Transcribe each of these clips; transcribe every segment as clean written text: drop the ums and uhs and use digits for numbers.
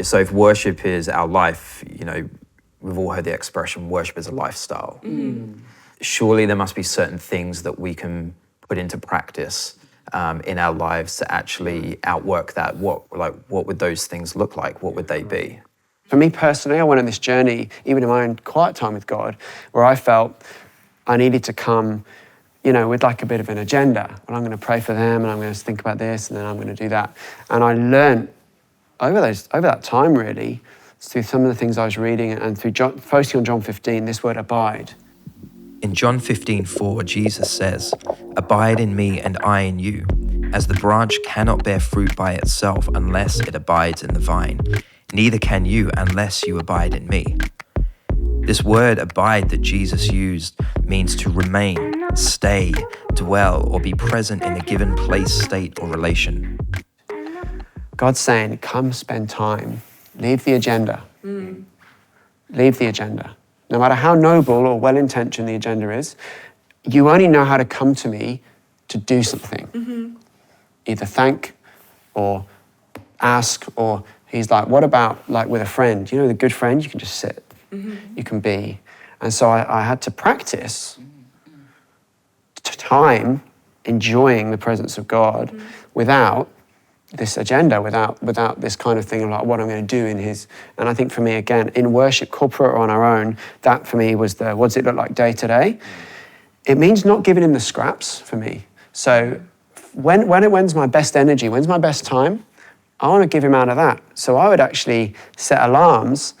So if worship is our life, we've all heard the expression, worship is a lifestyle. Surely there must be certain things that we can put into practice in our lives to actually outwork that. What would those things look like? What would they be? For me personally, I went on this journey, even in my own quiet time with God, where I felt I needed to come, with like a bit of an agenda. Well, I'm going to pray for them, and I'm going to think about this, and then I'm going to do that. And I learned over that time, really, through some of the things I was reading and through focusing on John 15, this word abide. In John 15:4, Jesus says, "Abide in me and I in you, as the branch cannot bear fruit by itself unless it abides in the vine. Neither can you unless you abide in me." This word abide that Jesus used means to remain, stay, dwell, or be present in a given place, state, or relation. God's saying, come spend time. Leave the agenda. Leave the agenda. No matter how noble or well-intentioned the agenda is, you only know how to come to me to do something. Either thank or ask, or he's like, what about like with a friend? The good friend, you can just sit. You can be. And so I had to practice time enjoying the presence of God without this agenda, without this kind of thing of like what I'm going to do in his. And I think for me, again, in worship, corporate or on our own, that for me was what does it look like day to day? It means not giving him the scraps for me. So when's my best energy? When's my best time? I want to give him out of that. So I would actually set alarms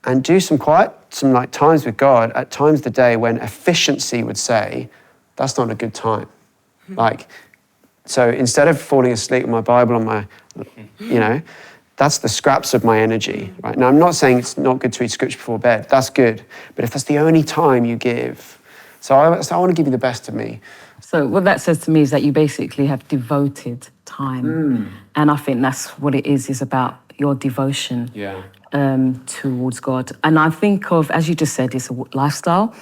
and do some like times with God at times of the day when efficiency would say, that's not a good time. So instead of falling asleep with my Bible on my, that's the scraps of my energy, right? Now, I'm not saying it's not good to read scripture before bed. That's good. But if that's the only time you give, so I want to give you the best of me. So what that says to me is that you basically have devoted time. And I think that's what it is about your devotion towards God. And I think of, as you just said, it's a lifestyle.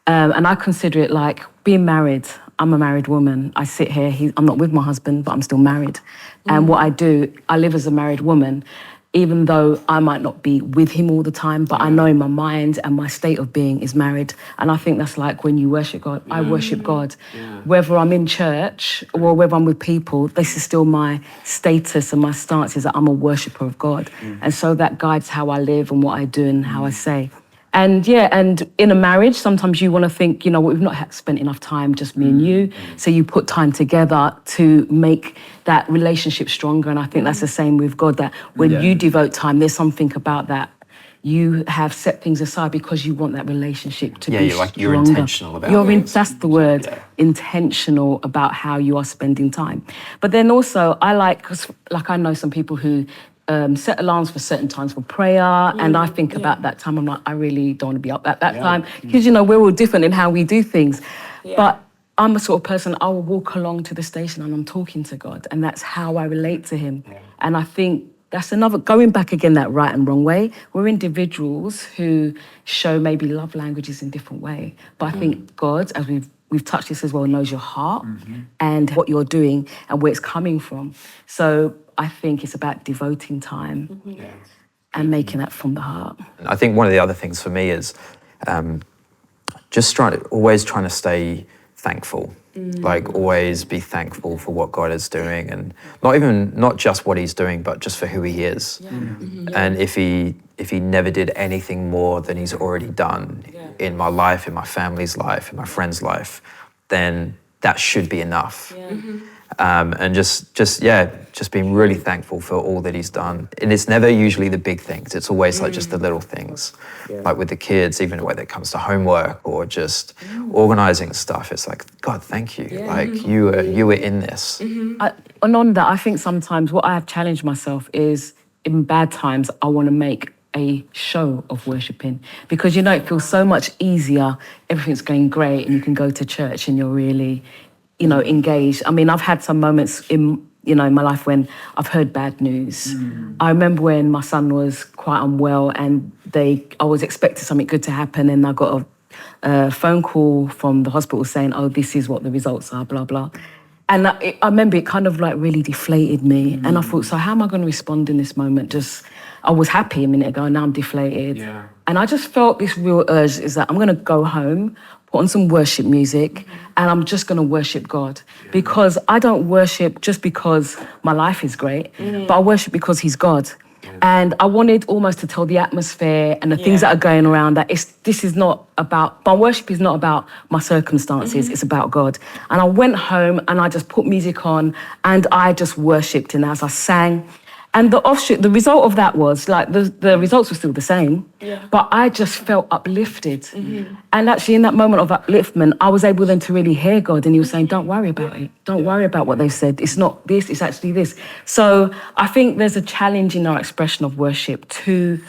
And I consider it like being married. I'm a married woman. I sit here, I'm not with my husband, but I'm still married. And what I do, I live as a married woman, even though I might not be with him all the time, but I know in my mind and my state of being is married. And I think that's like when you worship God, I worship God. Whether I'm in church or whether I'm with people, this is still my status and my stance is that I'm a worshipper of God. And so that guides how I live and what I do and how I say. And and in a marriage, sometimes you want to think, we've not spent enough time, just me and you. So you put time together to make that relationship stronger. And I think that's the same with God, that when you devote time, there's something about that. You have set things aside because you want that relationship to be stronger. You're intentional about it. That's the word, intentional about how you are spending time. But then also, because I know some people who set alarms for certain times for prayer, and I think about that time. I'm like, I really don't want to be up at that time because we're all different in how we do things. But I'm a sort of person, I will walk along to the station and I'm talking to God, and that's how I relate to him. And I think that's another, going back again, that right and wrong way. We're individuals who show maybe love languages in different way. But I think God, as we've touched this as well, knows your heart and what you're doing and where it's coming from. So I think it's about devoting time and making that from the heart. I think one of the other things for me is just always trying to stay thankful. Like always be thankful for what God is doing, and not just what he's doing, but just for who he is. And if he never did anything more than he's already done in my life, in my family's life, in my friend's life, then that should be enough. And just being really thankful for all that he's done. And it's never usually the big things. It's always like just the little things. Like with the kids, even when it comes to homework or just organizing stuff, it's like, God, thank you. Like you were in this. And on that, I think sometimes what I have challenged myself is in bad times, I want to make a show of worshiping, because it feels so much easier. Everything's going great and you can go to church and you're really engaged. I mean, I've had some moments in my life when I've heard bad news. I remember when my son was quite unwell and I was expecting something good to happen, and I got a phone call from the hospital saying, oh, this is what the results are, blah, blah. And I remember it kind of like really deflated me. And I thought, so how am I going to respond in this moment? I was happy a minute ago, and now I'm deflated. Yeah. And I just felt this real urge is that I'm going to go home, put on some worship music, and I'm just going to worship God. Because I don't worship just because my life is great, but I worship because he's God. And I wanted almost to tell the atmosphere and the things that are going around that this is not about, my worship is not about my circumstances, it's about God. And I went home and I just put music on and I just worshipped, and as I sang. And the result of that was, like, the results were still the same, but I just felt uplifted. And actually in that moment of upliftment, I was able then to really hear God, and he was saying, don't worry about it. Don't worry about what they've said. It's not this, it's actually this. So I think there's a challenge in our expression of worship to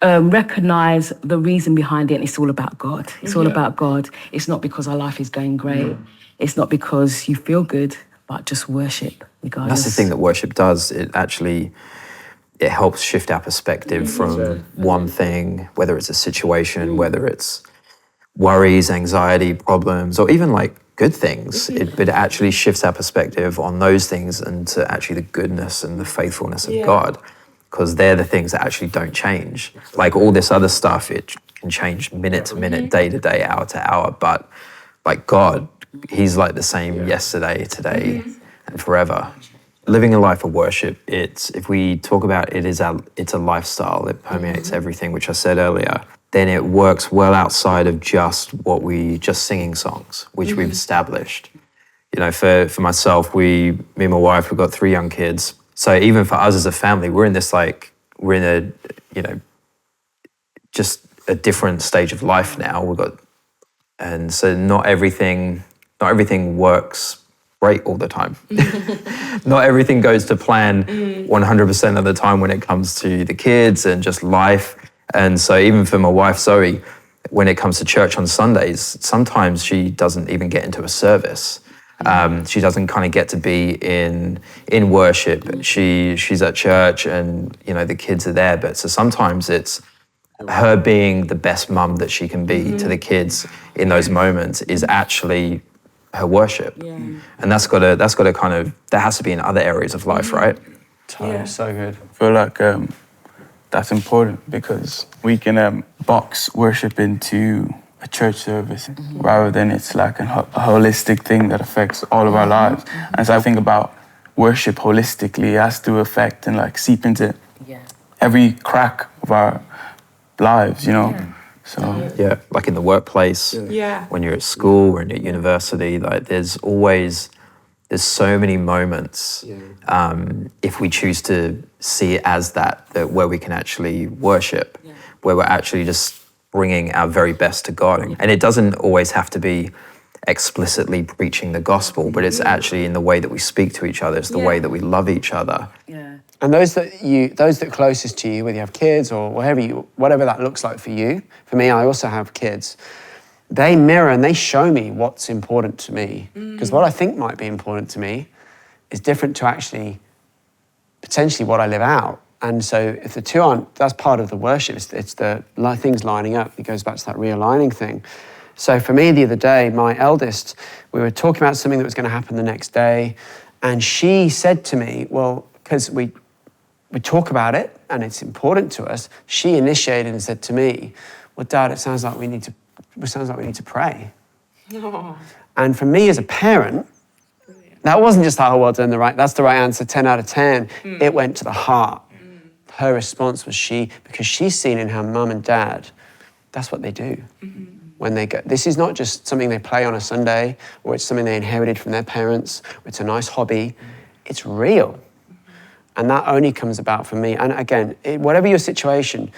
recognise the reason behind it, and it's all about God. It's all about God. It's not because our life is going great. It's not because you feel good, but just worship regardless. That's the thing that worship does. It helps shift our perspective from one thing, whether it's a situation, whether it's worries, anxiety, problems, or even like good things. It actually shifts our perspective on those things and to actually the goodness and the faithfulness of God, because they're the things that actually don't change. Like all this other stuff, it can change minute to minute, day to day, hour to hour, but like God, he's like the same yesterday, today, and forever. Living a life of worship, if we talk about it's a lifestyle that permeates everything, which I said earlier, then it works well outside of just singing songs, which we've established. You know, for myself, me and my wife, we've got 3 young kids. So even for us as a family, we're in just a different stage of life now. And so not everything works great all the time. Not everything goes to plan 100% of the time when it comes to the kids and just life. And so even for my wife, Zoe, when it comes to church on Sundays, sometimes she doesn't even get into a service. She doesn't kind of get to be in worship. She's at church and, you know, the kids are there. But so sometimes it's her being the best mum that she can be to the kids in those moments is actually her worship. And that has to be in other areas of life, right? Totally, so good. I feel like that's important because we can box worship into a church service rather than it's like a holistic thing that affects all of our lives. And so I think about worship holistically, it has to affect and like seep into every crack of our lives, you know? So like in the workplace, when you're at school or in your university, like there's so many moments if we choose to see it as that where we can actually worship, where we're actually just bringing our very best to God. And it doesn't always have to be explicitly preaching the gospel, but it's actually in the way that we speak to each other, it's the way that we love each other. And those that are closest to you, whether you have kids or whatever that looks like for you. For me, I also have kids. They mirror and they show me what's important to me. Because what I think might be important to me is different to actually potentially what I live out. And so if the two aren't, that's part of the worship. It's the things lining up. It goes back to that realigning thing. So for me, the other day, my eldest, we were talking about something that was going to happen the next day. And she said to me, well, because we talk about it and it's important to us, she initiated and said to me, well, Dad, it sounds like we need to pray. And for me as a parent, that wasn't just, oh, well done, that's the right answer, 10 out of 10. It went to the heart. Her response was because she's seen in her mum and dad, that's what they do. When they go, this is not just something they play on a Sunday, or it's something they inherited from their parents, or it's a nice hobby. It's real. And that only comes about for me. And again, whatever your situation,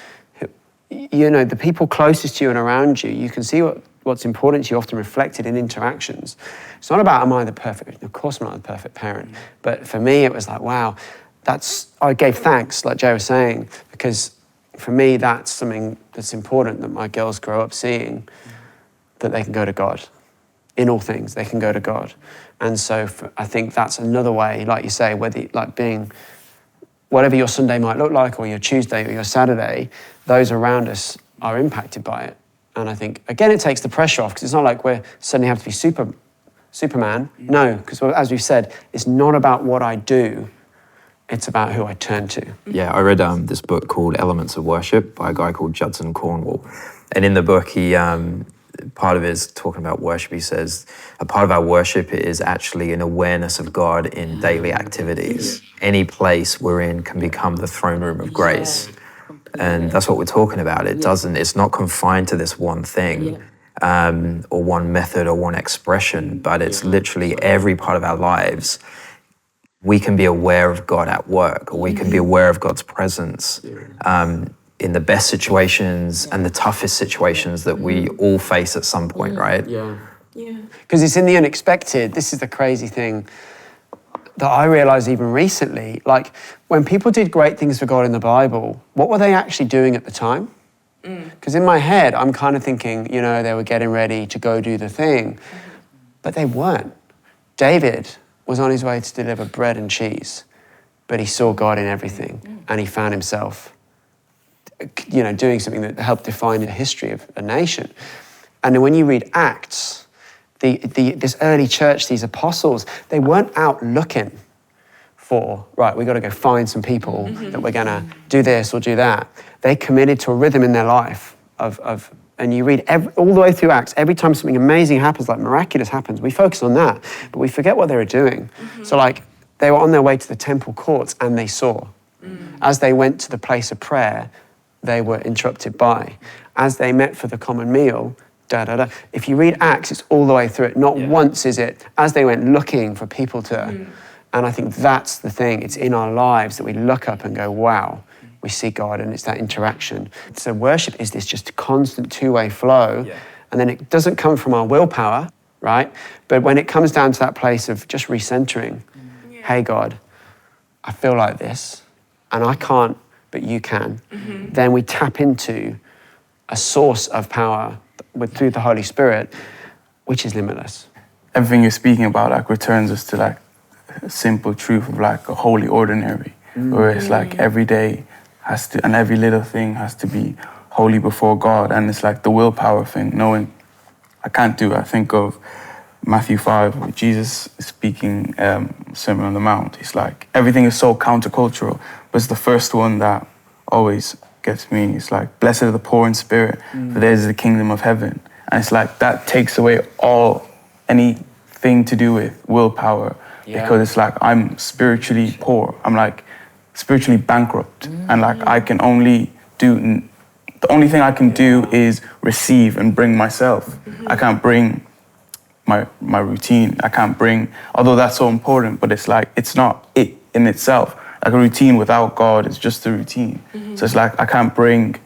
you know, the people closest to you and around you, you can see what's important to you, often reflected in interactions. It's not about, of course I'm not the perfect parent. But for me, it was like, wow, I gave thanks, like Jay was saying, because for me, that's something that's important that my girls grow up seeing, that they can go to God. In all things, they can go to God. And so I think that's another way, like you say, whatever your Sunday might look like, or your Tuesday or your Saturday, those around us are impacted by it. And I think, again, it takes the pressure off, because it's not like we suddenly have to be super Superman. No, because as we've said, it's not about what I do, it's about who I turn to. Yeah, I read this book called Elements of Worship by a guy called Judson Cornwall. And in the book, he part of it is talking about worship. He says a part of our worship is actually an awareness of God in daily activities. Any place we're in can become the throne room of grace. And that's what we're talking about. It's not confined to this one thing or one method or one expression, but it's literally every part of our lives. We can be aware of God at work, or we can be aware of God's presence in the best situations and the toughest situations that we all face at some point, right? Yeah. Because it's in the unexpected. This is the crazy thing that I realized even recently. Like, when people did great things for God in the Bible, what were they actually doing at the time? Because in my head, I'm kind of thinking, they were getting ready to go do the thing, but they weren't. David was on his way to deliver bread and cheese, but he saw God in everything, and he found himself, doing something that helped define the history of a nation. And then when you read Acts, this early church, these apostles, they weren't out looking for, right, we've got to go find some people that we're going to do this or do that. They committed to a rhythm in their life and you read all the way through Acts, every time something amazing happens, like miraculous happens, we focus on that, but we forget what they were doing. So like, they were on their way to the temple courts and they saw. As they went to the place of prayer, they were interrupted by. As they met for the common meal, If you read Acts, it's all the way through it. Not once is it, as they went looking for people to, and I think that's the thing. It's in our lives that we look up and go, wow, we see God, and it's that interaction. So worship is this just constant two-way flow, and then it doesn't come from our willpower, right? But when it comes down to that place of just recentering, hey God, I feel like this, and I can't, but you can, then we tap into a source of power through the Holy Spirit, which is limitless. Everything you're speaking about like returns us to like a simple truth of like a holy ordinary, where it's like every day has to, and every little thing has to be holy before God. And it's like the willpower thing, knowing I can't do it. I think of Matthew 5, where Jesus is speaking Sermon on the Mount. It's like everything is so countercultural, but it's the first one that always gets me. It's like, blessed are the poor in spirit, for theirs is the kingdom of heaven. And it's like that takes away anything to do with willpower, because it's like I'm spiritually poor. I'm like spiritually bankrupt, and like I can only do, the only thing I can do is receive and bring myself. I can't bring my routine. I can't bring, although that's so important, but it's like, it's not it in itself. Like a routine without God is just a routine. So it's like I can't bring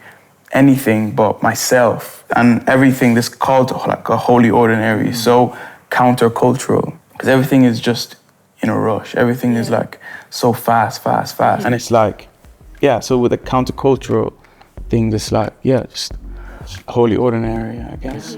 anything but myself, and everything, this call to like a holy ordinary is so countercultural, because everything is just in a rush. Everything is like so fast. And it's like, so with a countercultural thing, that's like, just holy ordinary, I guess.